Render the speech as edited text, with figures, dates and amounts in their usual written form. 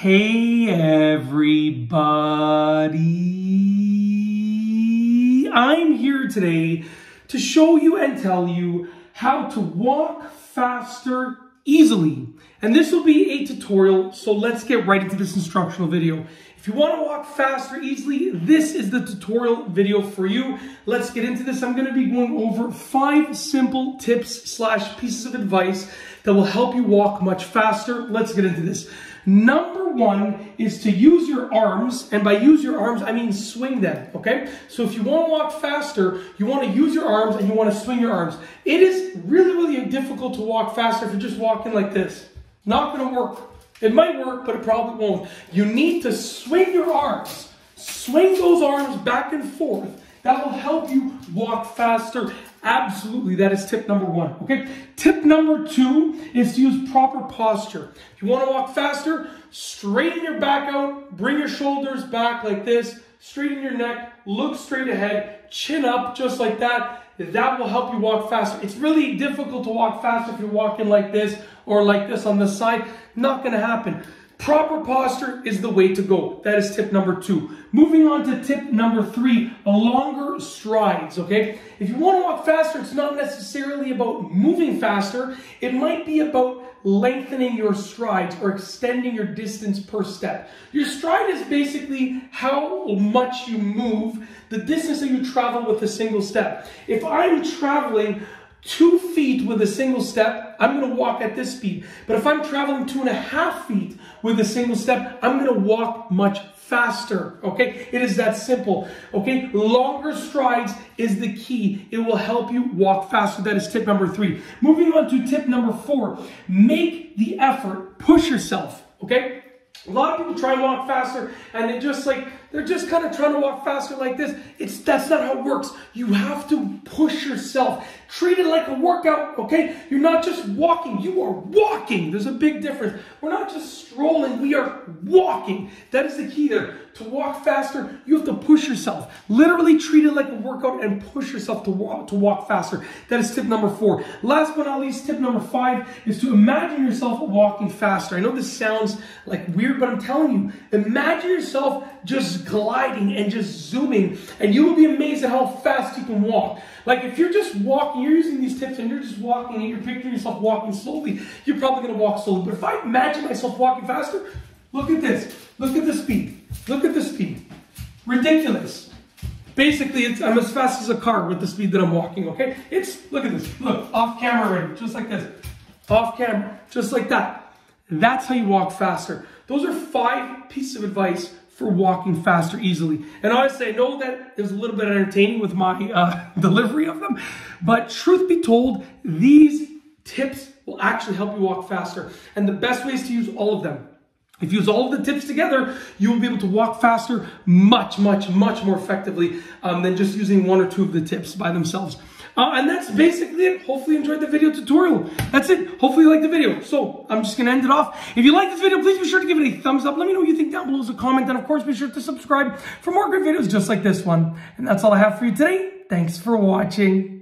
Hey everybody, I'm here today to show you and tell you how to walk faster easily. And this will be a tutorial, so let's get right into this instructional video. If you want to walk faster easily, this is the tutorial video for you. Let's get into this. I'm going to be going over 5 simple tips / pieces of advice that will help you walk much faster. Let's get into this. Number 1 is to use your arms, and by use your arms, I mean swing them, okay? So if you want to walk faster, you want to use your arms and you want to swing your arms. It is really difficult to walk faster if you're just walking like this. Not going to work. It might work, but it probably won't. You need to swing your arms. Swing those arms back and forth. That will help you walk faster. Absolutely, that is tip number 1, okay? Tip number 2 is to use proper posture. If you want to walk faster, straighten your back out, bring your shoulders back like this, straighten your neck, look straight ahead, chin up just like that. That will help you walk faster. It's really difficult to walk faster if you're walking like this or like this on the side. Not going to happen. Proper posture is the way to go. That is tip number 2. Moving on to tip number 3, longer strides, okay? If you want to walk faster, it's not necessarily about moving faster. It might be about lengthening your strides or extending your distance per step. Your stride is basically how much you move, the distance that you travel with a single step. If I'm traveling 2 feet with a single step, I'm going to walk at this speed. But if I'm traveling 2.5 feet with a single step, I'm going to walk much faster, okay? It is that simple, okay? Longer strides is the key. It will help you walk faster. That is tip number 3. Moving on to tip number 4, make the effort. Push yourself, okay? A lot of people try and walk faster and they're just kind of trying to walk faster like this. That's not how it works. You have to push yourself. Treat it like a workout, okay? You're not just walking, you are walking. There's a big difference. We're not just strolling, we are walking. That is the key there. To walk faster, you have to push yourself. Literally treat it like a workout and push yourself to walk faster. That is tip number 4. Last but not least, tip number 5 is to imagine yourself walking faster. I know this sounds like weird, but I'm telling you, imagine yourself just gliding and just zooming, and you will be amazed at how fast you can walk. Like if you're just walking, you're using these tips and you're just walking and you're picturing yourself walking slowly, you're probably going to walk slowly. But if I imagine myself walking faster, look at this. Look at the speed. Look at the speed. Ridiculous. Basically, I'm as fast as a car with the speed that I'm walking, okay? Look at this. Look, off camera already, just like this. Off camera, just like that. That's how you walk faster. Those are 5 pieces of advice for walking faster easily. And honestly, I know that it was a little bit entertaining with my delivery of them, but truth be told, these tips will actually help you walk faster. And the best way is to use all of them. If you use all of the tips together, you will be able to walk faster much more effectively than just using 1 or 2 of the tips by themselves. And that's basically it. Hopefully you enjoyed the video tutorial. That's it. Hopefully you liked the video. So I'm just going to end it off. If you like this video, please be sure to give it a thumbs up. Let me know what you think down below as a comment. And of course, be sure to subscribe for more great videos just like this one. And that's all I have for you today. Thanks for watching.